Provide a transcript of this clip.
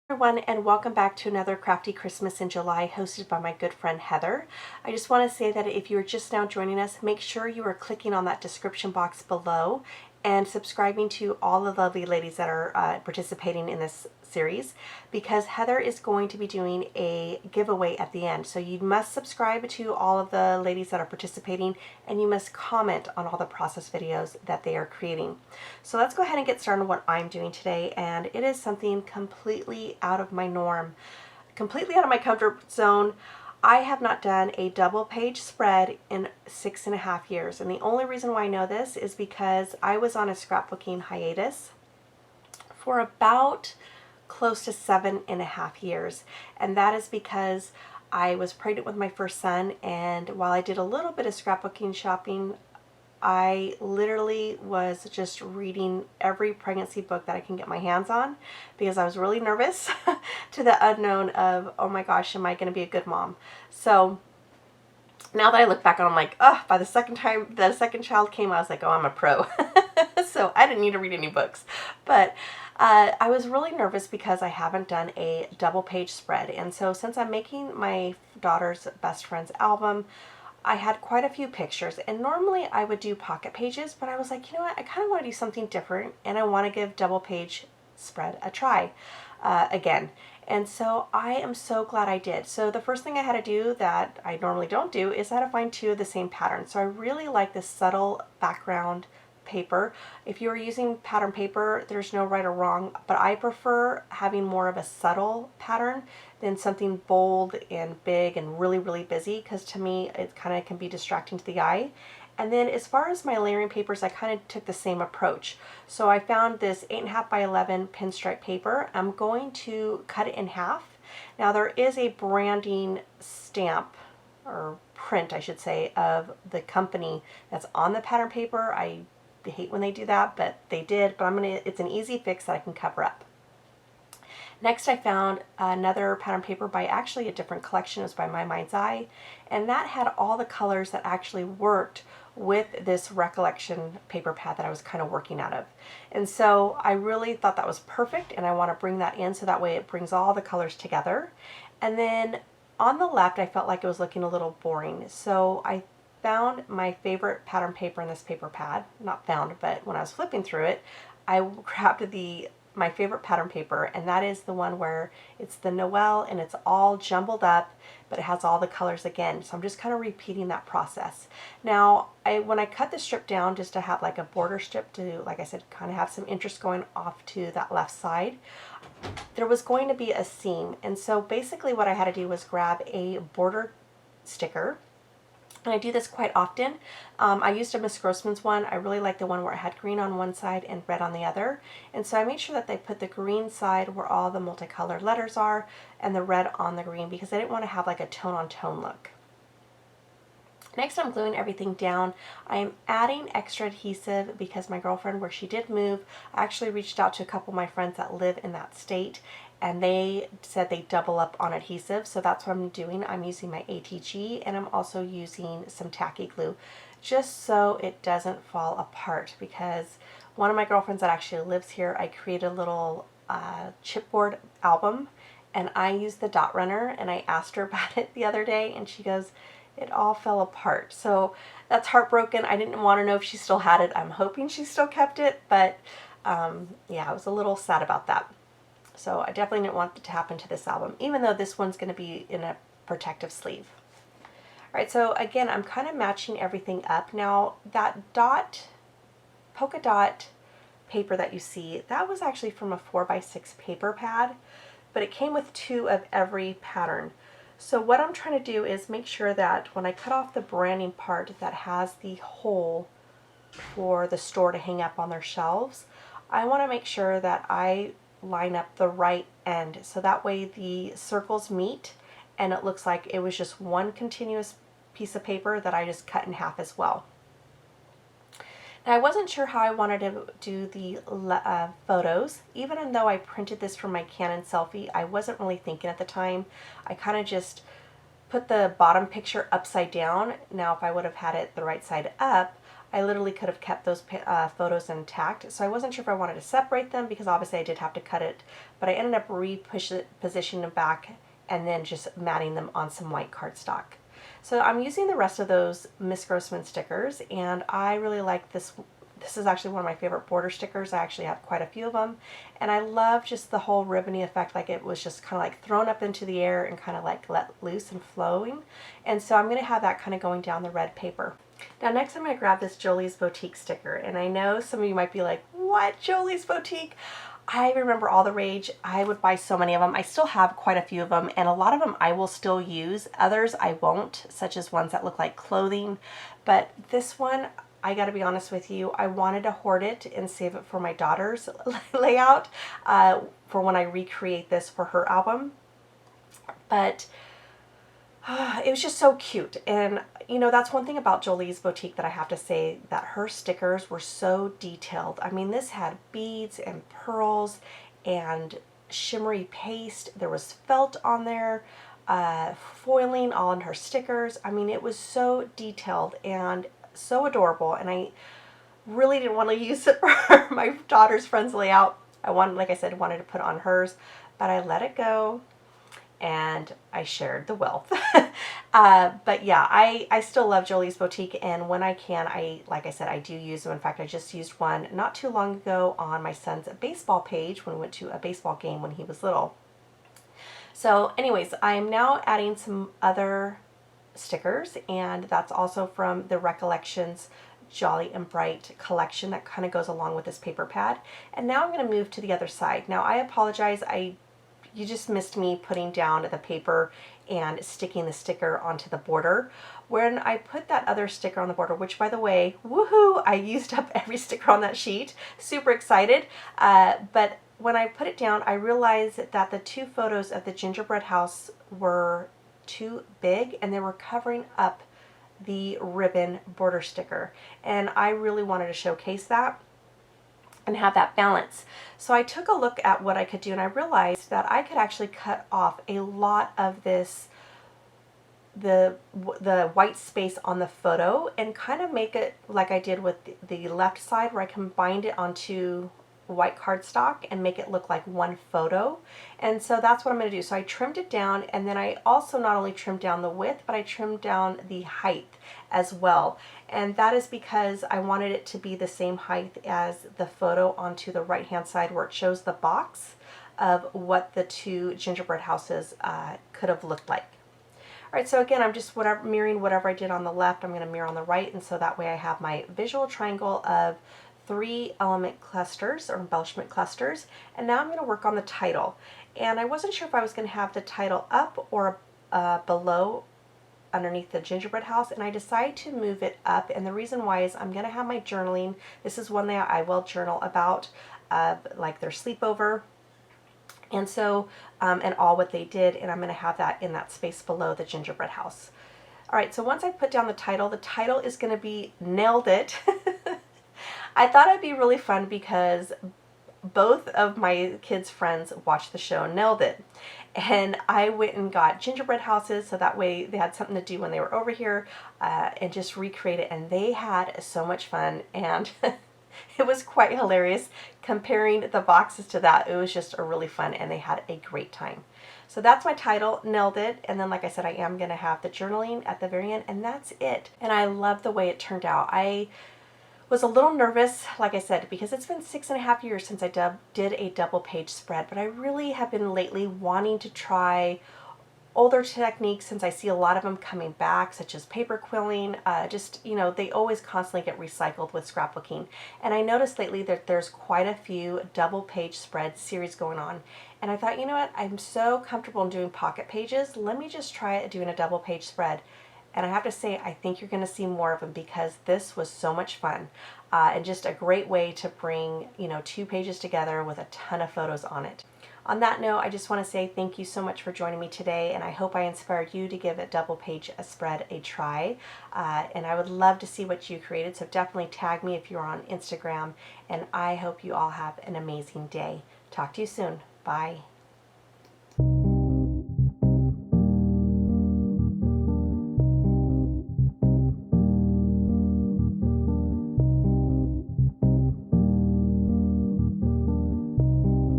Everyone, and welcome back to another Crafty Christmas in July hosted by my good friend Heather. I just want to say that if you are just now joining us, make sure you are clicking on that description box below and subscribing to all the lovely ladies that are participating in this series, because Heather is going to be doing a giveaway at the end. So you must subscribe to all of the ladies that are participating, and you must comment on all the process videos that they are creating. So let's go ahead and get started on what I'm doing today, and it is something completely out of my norm, completely out of my comfort zone. I have not done a double page spread in 6.5 years, and the only reason why I know this is because I was on a scrapbooking hiatus for about close to 7.5 years, and that is because I was pregnant with my first son, and while I did a little bit of scrapbooking shopping, I literally was just reading every pregnancy book that I can get my hands on because I was really nervous to the unknown of, oh my gosh, am I going to be a good mom? So now that I look back on it, I'm like, oh, by the second child came, I was like, oh, I'm a pro. So I didn't need to read any books. But I was really nervous because I haven't done a double page spread. And so since I'm making my daughter's best friend's album, I had quite a few pictures, and normally I would do pocket pages, but I was like, you know what, I kind of want to do something different, and I want to give double page spread a try again. And so I am so glad I did. So the first thing I had to do that I normally don't do is I had to find two of the same pattern. So I really like this subtle background paper. If you are using pattern paper, there's no right or wrong, but I prefer having more of a subtle pattern than something bold and big and really, really busy, because to me it kind of can be distracting to the eye. And then as far as my layering papers, I kind of took the same approach. So I found this 8.5 by 11 pinstripe paper. I'm going to cut it in half. Now there is a branding stamp, or print I should say, of the company that's on the pattern paper. I hate when they do that, but they did. But it's an easy fix that I can cover up. Next, I found another pattern paper by actually a different collection. It was by My Mind's Eye, and that had all the colors that actually worked with this recollection paper pad that I was kind of working out of. And so I really thought that was perfect, and I want to bring that in so that way it brings all the colors together. And then on the left, I felt like it was looking a little boring, so I found my favorite pattern paper in this paper pad. Not found, but when I was flipping through it, I grabbed my favorite pattern paper, and that is the one where it's the Noel and it's all jumbled up, but it has all the colors again. So I'm just kind of repeating that process. Now, when I cut the strip down just to have like a border strip to, like I said, kind of have some interest going off to that left side, there was going to be a seam. And so basically what I had to do was grab a border sticker. And I do this quite often. I used a Miss Grossman's one. I really like the one where it had green on one side and red on the other. And so I made sure that they put the green side where all the multicolored letters are and the red on the green, because I didn't want to have like a tone-on-tone look. Next, I'm gluing everything down. I am adding extra adhesive because my girlfriend, where she did move, I actually reached out to a couple of my friends that live in that state, and they said they double up on adhesive, so that's what I'm doing. I'm using my ATG, and I'm also using some tacky glue just so it doesn't fall apart, because one of my girlfriends that actually lives here, I created a little chipboard album, and I used the dot runner, and I asked her about it the other day, and she goes, it all fell apart. So that's heartbroken. I didn't want to know if she still had it. I'm hoping she still kept it, but yeah, I was a little sad about that. So I definitely didn't want it to happen to this album, even though this one's going to be in a protective sleeve. All right, so again, I'm kind of matching everything up. Now, that polka dot paper that you see, that was actually from a 4x6 paper pad, but it came with 2 of every pattern. So what I'm trying to do is make sure that when I cut off the branding part that has the hole for the store to hang up on their shelves, I want to make sure that I line up the right end, so that way the circles meet and it looks like it was just one continuous piece of paper that I just cut in half as well. Now, I wasn't sure how I wanted to do the photos. Even though I printed this from my Canon selfie, I wasn't really thinking at the time. I kind of just put the bottom picture upside down. Now, if I would have had it the right side up, I literally could have kept those photos intact. So I wasn't sure if I wanted to separate them because obviously I did have to cut it, but I ended up positioning them back and then just matting them on some white cardstock. So I'm using the rest of those Miss Grossman stickers, and I really like this. This is actually one of my favorite border stickers. I actually have quite a few of them, and I love just the whole ribbony effect, like it was just kind of like thrown up into the air and kind of like let loose and flowing. And so I'm going to have that kind of going down the red paper. Now next I'm going to grab this Jolie's Boutique sticker, and I know some of you might be like, what, Jolie's Boutique? I remember all the rage. I would buy so many of them. I still have quite a few of them, and a lot of them I will still use. Others I won't, such as ones that look like clothing. But this one, I gotta be honest with you, I wanted to hoard it and save it for my daughter's layout for when I recreate this for her album. But it was just so cute. And you know, that's one thing about Jolie's Boutique that I have to say, that her stickers were so detailed. I mean, this had beads and pearls and shimmery paste. There was felt on there, foiling on her stickers. I mean, it was so detailed and so adorable, and I really didn't want to use it for my daughter's friend's layout. I wanted, like I said, wanted to put on hers, but I let it go and I shared the wealth. But yeah, I still love Jolie's Boutique, and when I can, like I said, I do use them. In fact, I just used one not too long ago on my son's baseball page when we went to a baseball game when he was little. So anyways, I'm now adding some other stickers, and that's also from the Recollections Jolly and Bright collection that kind of goes along with this paper pad. And now I'm going to move to the other side. Now I apologize, you just missed me putting down the paper and sticking the sticker onto the border. When I put that other sticker on the border, which by the way, woohoo, I used up every sticker on that sheet, super excited, but when I put it down, I realized that the two photos of the gingerbread house were too big and they were covering up the ribbon border sticker, and I really wanted to showcase that and have that balance. So I took a look at what I could do, and I realized that I could actually cut off a lot of this, the white space on the photo, and kind of make it like I did with the left side, where I combined it onto white cardstock and make it look like one photo. And so that's what I'm going to do. So I trimmed it down, and then I also not only trimmed down the width, but I trimmed down the height as well. And that is because I wanted it to be the same height as the photo onto the right hand side, where it shows the box of what the two gingerbread houses could have looked like. All right, so again, I'm just mirroring whatever I did on the left, I'm going to mirror on the right, and so that way I have my visual triangle of 3 element clusters or embellishment clusters. And now I'm going to work on the title. And I wasn't sure if I was going to have the title up or below underneath the gingerbread house, and I decided to move it up. And the reason why is I'm going to have my journaling. This is one that I will journal about, like their sleepover, and so and all what they did, and I'm going to have that in that space below the gingerbread house. All right, so once I put down the title is going to be Nailed It. I thought it'd be really fun because both of my kids' friends watched the show Nailed It. And I went and got gingerbread houses so that way they had something to do when they were over here, and just recreate it. And they had so much fun, and it was quite hilarious comparing the boxes to that. It was just a really fun, and they had a great time. So that's my title, Nailed It. And then like I said, I am going to have the journaling at the very end, and that's it. And I love the way it turned out. I was a little nervous, like I said, because it's been 6.5 years since I did a double page spread, but I really have been lately wanting to try older techniques, since I see a lot of them coming back, such as paper quilling. Just, you know, they always constantly get recycled with scrapbooking. And I noticed lately that there's quite a few double page spread series going on. And I thought, you know what, I'm so comfortable in doing pocket pages, let me just try doing a double page spread. And I have to say, I think you're going to see more of them because this was so much fun, and just a great way to bring, you know, 2 pages together with a ton of photos on it. On that note, I just want to say thank you so much for joining me today, and I hope I inspired you to give a double page spread a try. And I would love to see what you created, so definitely tag me if you're on Instagram, and I hope you all have an amazing day. Talk to you soon. Bye.